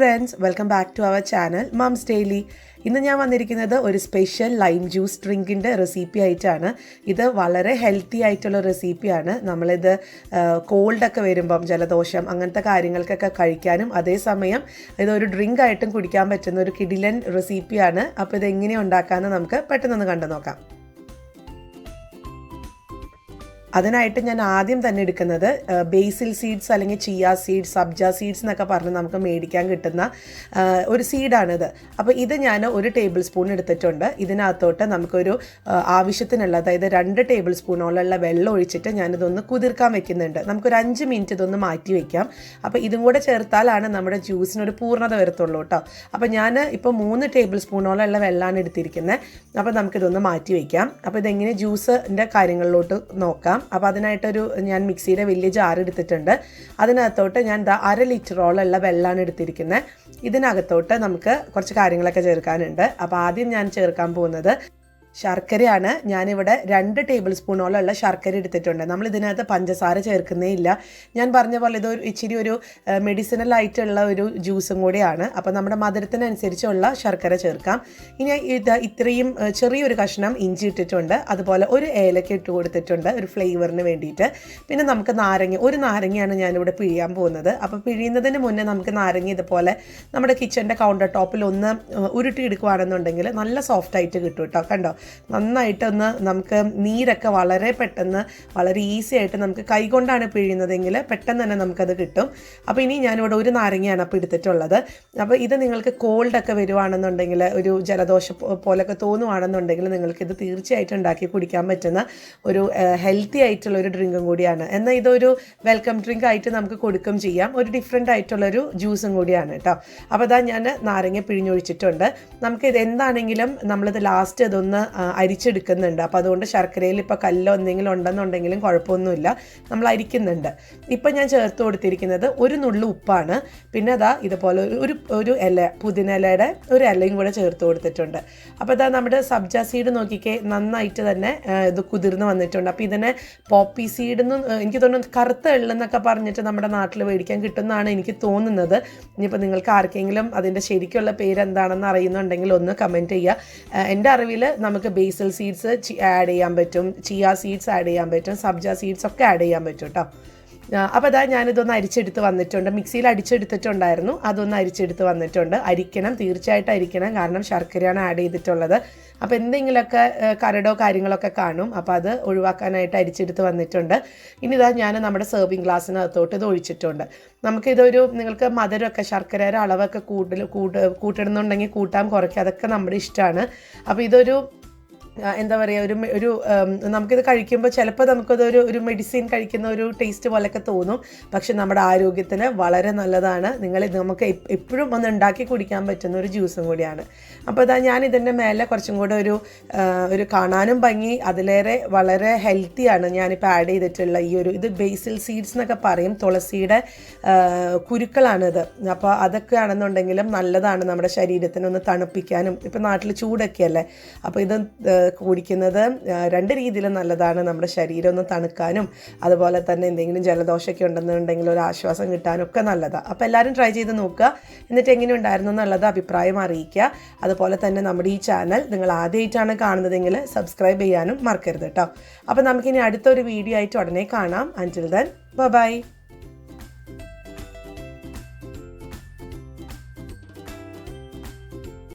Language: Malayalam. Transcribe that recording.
Friends, welcome back to our channel mums daily. ഇന്ന് ഞാൻ വന്നിരിക്കുന്നത് ഒരു സ്പെഷ്യൽ ലൈം ജ്യൂസ് ഡ്രിങ്കിൻ്റെ റെസിപ്പി ആയിട്ടാണ്. ഇത് വളരെ ഹെൽത്തി ആയിട്ടുള്ള റെസിപ്പിയാണ്. നമ്മളിത് കോൾഡൊക്കെ വരുമ്പം ജലദോഷം അങ്ങനത്തെ കാര്യങ്ങൾക്കൊക്കെ കഴിക്കാനും അതേസമയം ഇതൊരു ഡ്രിങ്ക് ആയിട്ടും കുടിക്കാൻ പറ്റുന്ന ഒരു കിടിലൻ റെസിപ്പിയാണ്. അപ്പോൾ ഇതെങ്ങനെയാണ് ഉണ്ടാക്കാമെന്ന് നമുക്ക് പെട്ടെന്നൊന്ന് കണ്ടു നോക്കാം. അതിനായിട്ട് ഞാൻ ആദ്യം തന്നെ എടുക്കുന്നത് ബേസിൽ സീഡ്സ് അല്ലെങ്കിൽ ചിയ സീഡ്സ്, സബ്ജ സീഡ്സ് എന്നൊക്കെ പറഞ്ഞ് നമുക്ക് മേടിക്കാൻ കിട്ടുന്ന ഒരു സീഡാണിത്. അപ്പോൾ ഇത് ഞാൻ 1 ടേബിൾ സ്പൂൺ എടുത്തിട്ടുണ്ട്. ഇതിനകത്തോട്ട് നമുക്കൊരു ആവശ്യത്തിനുള്ള, അതായത് 2 ടേബിൾ സ്പൂണോളം വെള്ളം ഒഴിച്ചിട്ട് ഞാനിതൊന്ന് കുതിർക്കാൻ വെക്കുന്നുണ്ട്. നമുക്കൊരു 5 മിനിറ്റ് ഇതൊന്ന് മാറ്റി വയ്ക്കാം. അപ്പോൾ ഇതും കൂടെ ചേർത്താലാണ് നമ്മുടെ ജ്യൂസിനൊരു പൂർണ്ണത വരത്തുള്ളൂ കേട്ടോ. അപ്പോൾ ഞാൻ ഇപ്പോൾ 3 ടേബിൾ സ്പൂണോളം വെള്ളമാണ് എടുത്തിരിക്കുന്നത്. അപ്പോൾ നമുക്കിതൊന്ന് മാറ്റി വയ്ക്കാം. അപ്പോൾ ഇതെങ്ങനെ ജ്യൂസിൻ്റെ കാര്യങ്ങളിലോട്ട് നോക്കാം. അപ്പോൾ അതിനായിട്ടൊരു ഞാൻ മിക്സിയുടെ വലിയ ജാർ എടുത്തിട്ടുണ്ട്. അതിനകത്തോട്ട് ഞാൻ 1/2 ലിറ്ററോളം വെള്ളമാണ് എടുത്തിരിക്കുന്നത്. ഇതിനകത്തോട്ട് നമുക്ക് കുറച്ച് കാര്യങ്ങളൊക്കെ ചേർക്കാനുണ്ട്. അപ്പോൾ ആദ്യം ഞാൻ ചേർക്കാൻ പോകുന്നത് ശർക്കരയാണ്. ഞാനിവിടെ 2 ടേബിൾ സ്പൂണോളം ശർക്കര എടുത്തിട്ടുണ്ട്. നമ്മൾ ഇതിനകത്ത് പഞ്ചസാര ചേർക്കുന്നേ ഇല്ല. ഞാൻ പറഞ്ഞ പോലെ ഇത് ഇച്ചിരി ഒരു മെഡിസിനൽ ആയിട്ടുള്ള ഒരു ജ്യൂസും കൂടിയാണ്. അപ്പോൾ നമ്മുടെ മധുരത്തിനനുസരിച്ചുള്ള ശർക്കര ചേർക്കാം. ഇനി ഇത്രയും ചെറിയൊരു കഷ്ണം ഇഞ്ചി ഇട്ടിട്ടുണ്ട്. അതുപോലെ ഒരു ഏലക്ക ഇട്ട് കൊടുത്തിട്ടുണ്ട് ഒരു ഫ്ലേവറിന് വേണ്ടിയിട്ട്. പിന്നെ നമുക്ക് ഒരു നാരങ്ങയാണ് ഞാനിവിടെ പിഴിയാൻ പോകുന്നത്. അപ്പോൾ പിഴിയുന്നതിന് മുന്നേ നമുക്ക് നാരങ്ങ ഇതുപോലെ നമ്മുടെ കിച്ചൻ്റെ കൗണ്ടർ ടോപ്പിൽ ഒന്ന് ഉരുട്ടി എടുക്കുകയാണെന്നുണ്ടെങ്കിൽ നല്ല സോഫ്റ്റായിട്ട് കിട്ടും കേട്ടോ. കണ്ടോ, നന്നായിട്ടൊന്ന് നമുക്ക് നീരൊക്കെ വളരെ പെട്ടെന്ന് വളരെ ഈസി ആയിട്ട് നമുക്ക് കൈകൊണ്ടാണ് പിഴിയുന്നതെങ്കിൽ പെട്ടെന്ന് തന്നെ നമുക്കത് കിട്ടും. അപ്പോൾ ഇനി ഞാനിവിടെ ഒരു നാരങ്ങയാണ് അപ്പോൾ എടുത്തിട്ടുള്ളത്. അപ്പോൾ ഇത് നിങ്ങൾക്ക് കോൾഡൊക്കെ വരുവാണെന്നുണ്ടെങ്കിൽ, ഒരു ജലദോഷം പോലൊക്കെ തോന്നുവാണെന്നുണ്ടെങ്കിൽ നിങ്ങൾക്കിത് തീർച്ചയായിട്ടും ഉണ്ടാക്കി കുടിക്കാൻ പറ്റുന്ന ഒരു ഹെൽത്തി ആയിട്ടുള്ള ഒരു ഡ്രിങ്കും കൂടിയാണ്. എന്നാൽ ഇതൊരു വെൽക്കം ഡ്രിങ്ക് ആയിട്ട് നമുക്ക് കൊടുക്കുകയും ചെയ്യാം. ഒരു ഡിഫറെൻ്റ് ആയിട്ടുള്ളൊരു ജ്യൂസും കൂടിയാണ് കേട്ടോ. അപ്പോൾ അതാ ഞാൻ നാരങ്ങ പിഴിഞ്ഞൊഴിച്ചിട്ടുണ്ട്. നമുക്കിത് എന്താണെങ്കിലും നമ്മളിത് ലാസ്റ്റ് ഇതൊന്ന് അരിച്ചെടുക്കുന്നുണ്ട്. അപ്പോൾ അതുകൊണ്ട് ശർക്കരയിൽ ഇപ്പോൾ കല്ലോ എന്തെങ്കിലും ഉണ്ടെന്നുണ്ടെങ്കിലും കുഴപ്പമൊന്നുമില്ല, നമ്മൾ അരിക്കുന്നുണ്ട്. ഇപ്പം ഞാൻ ചേർത്ത് കൊടുത്തിരിക്കുന്നത് ഒരു നുള്ളു ഉപ്പാണ്. പിന്നെ അതാ ഇതുപോലെ ഒരു പുതിന ഇലയുടെ ഒരു ഇലയും കൂടെ ചേർത്ത് കൊടുത്തിട്ടുണ്ട്. അപ്പോൾ ഇതാ നമ്മുടെ സബ്ജ സീഡ് നോക്കിക്കേ, നന്നായിട്ട് തന്നെ ഇത് കുതിർന്ന് വന്നിട്ടുണ്ട്. അപ്പോൾ ഇതിനെ പോപ്പി സീഡെന്നും എനിക്ക് തോന്നുന്നു കറുത്ത എള്ളെന്നൊക്കെ പറഞ്ഞിട്ട് നമ്മുടെ നാട്ടിൽ മേടിക്കാൻ കിട്ടുന്നതാണ് എനിക്ക് തോന്നുന്നത്. ഇനിയിപ്പോൾ നിങ്ങൾക്ക് ആർക്കെങ്കിലും അതിൻ്റെ ശരിക്കുള്ള പേര് എന്താണെന്ന് അറിയുന്നുണ്ടെങ്കിൽ ഒന്ന് കമൻറ്റ് ചെയ്യുക. എൻ്റെ അറിവിൽ നമുക്ക് ബേസിൽ സീഡ്സ് ആഡ് ചെയ്യാൻ പറ്റും, ചിയ സീഡ്സ് ആഡ് ചെയ്യാൻ പറ്റും, സബ്ജ സീഡ്സ് ഒക്കെ ആഡ് ചെയ്യാൻ പറ്റും കേട്ടോ. അപ്പോൾ അതാ ഞാനിതൊന്ന് അരിച്ചെടുത്ത് വന്നിട്ടുണ്ട്. മിക്സിയിൽ അടിച്ചെടുത്തിട്ടുണ്ടായിരുന്നു, അതൊന്ന് അരിച്ചെടുത്ത് വന്നിട്ടുണ്ട്. അരിക്കണം, തീർച്ചയായിട്ടും അരിക്കണം, കാരണം ശർക്കരയാണ് ആഡ് ചെയ്തിട്ടുള്ളത്. അപ്പോൾ എന്തെങ്കിലുമൊക്കെ കരടോ കാര്യങ്ങളൊക്കെ കാണും. അപ്പോൾ അത് ഒഴിവാക്കാനായിട്ട് അരിച്ചെടുത്ത് വന്നിട്ടുണ്ട്. ഇനി ഇതാ ഞാൻ നമ്മുടെ സെർവിങ് ഗ്ലാസ്സിനകത്തോട്ട് ഇത് ഒഴിച്ചിട്ടുണ്ട്. നമുക്കിതൊരു, നിങ്ങൾക്ക് മധുരമൊക്കെ ശർക്കരയുടെ അളവൊക്കെ കൂട്ടണമെന്നുണ്ടെങ്കിൽ കൂട്ടാം, കുറയ്ക്കുക, അതൊക്കെ നമ്മുടെ ഇഷ്ടമാണ്. അപ്പോൾ ഇതൊരു എന്താ പറയുക, ഒരു നമുക്കിത് കഴിക്കുമ്പോൾ ചിലപ്പോൾ നമുക്കതൊരു മെഡിസിൻ കഴിക്കുന്ന ഒരു ടേസ്റ്റ് പോലെയൊക്കെ തോന്നും. പക്ഷെ നമ്മുടെ ആരോഗ്യത്തിന് വളരെ നല്ലതാണ്. നമുക്ക് എപ്പോഴും ഒന്ന് ഉണ്ടാക്കി കുടിക്കാൻ പറ്റുന്ന ഒരു ജ്യൂസും കൂടിയാണ്. അപ്പോൾ ഇതാ ഞാൻ ഇതിൻ്റെ മേലെ കുറച്ചും കൂടെ ഒരു കാണാനും ഭംഗി, അതിലേറെ വളരെ ഹെൽത്തിയാണ് ഞാനിപ്പോൾ ആഡ് ചെയ്തിട്ടുള്ള ഇത് ബേസിൽ സീഡ്സ് എന്നൊക്കെ പറയും, തുളസിയുടെ കുരുക്കളാണിത്. അപ്പോൾ അതൊക്കെ ആണെന്നുണ്ടെങ്കിലും നല്ലതാണ് നമ്മുടെ ശരീരത്തിനൊന്ന് തണുപ്പിക്കാനും. ഇപ്പോൾ നാട്ടിൽ ചൂടൊക്കെ അല്ലേ, അപ്പോൾ ഇത് കുടിക്കുന്നത് 2 രീതിയിലും നല്ലതാണ്. നമ്മുടെ ശരീരം ഒന്ന് തണുക്കാനും അതുപോലെ തന്നെ എന്തെങ്കിലും ജലദോഷമൊക്കെ ഉണ്ടെന്നുണ്ടെങ്കിൽ ഒരു ആശ്വാസം കിട്ടാനും ഒക്കെ നല്ലതാണ്. അപ്പോൾ എല്ലാവരും ട്രൈ ചെയ്ത് നോക്കുക. എന്നിട്ട് എങ്ങനെ ഉണ്ടായിരുന്നു എന്നുള്ളത് അഭിപ്രായം അറിയിക്കുക. അതുപോലെ തന്നെ നമ്മുടെ ഈ ചാനൽ നിങ്ങൾ ആദ്യമായിട്ടാണ് കാണുന്നതെങ്കിൽ സബ്സ്ക്രൈബ് ചെയ്യാനും മറക്കരുത് കേട്ടോ. അപ്പോൾ നമുക്കിനി അടുത്തൊരു വീഡിയോ ആയിട്ട് ഉടനെ കാണാം. അൻറ്റിൽ ദെൻ ബൈ.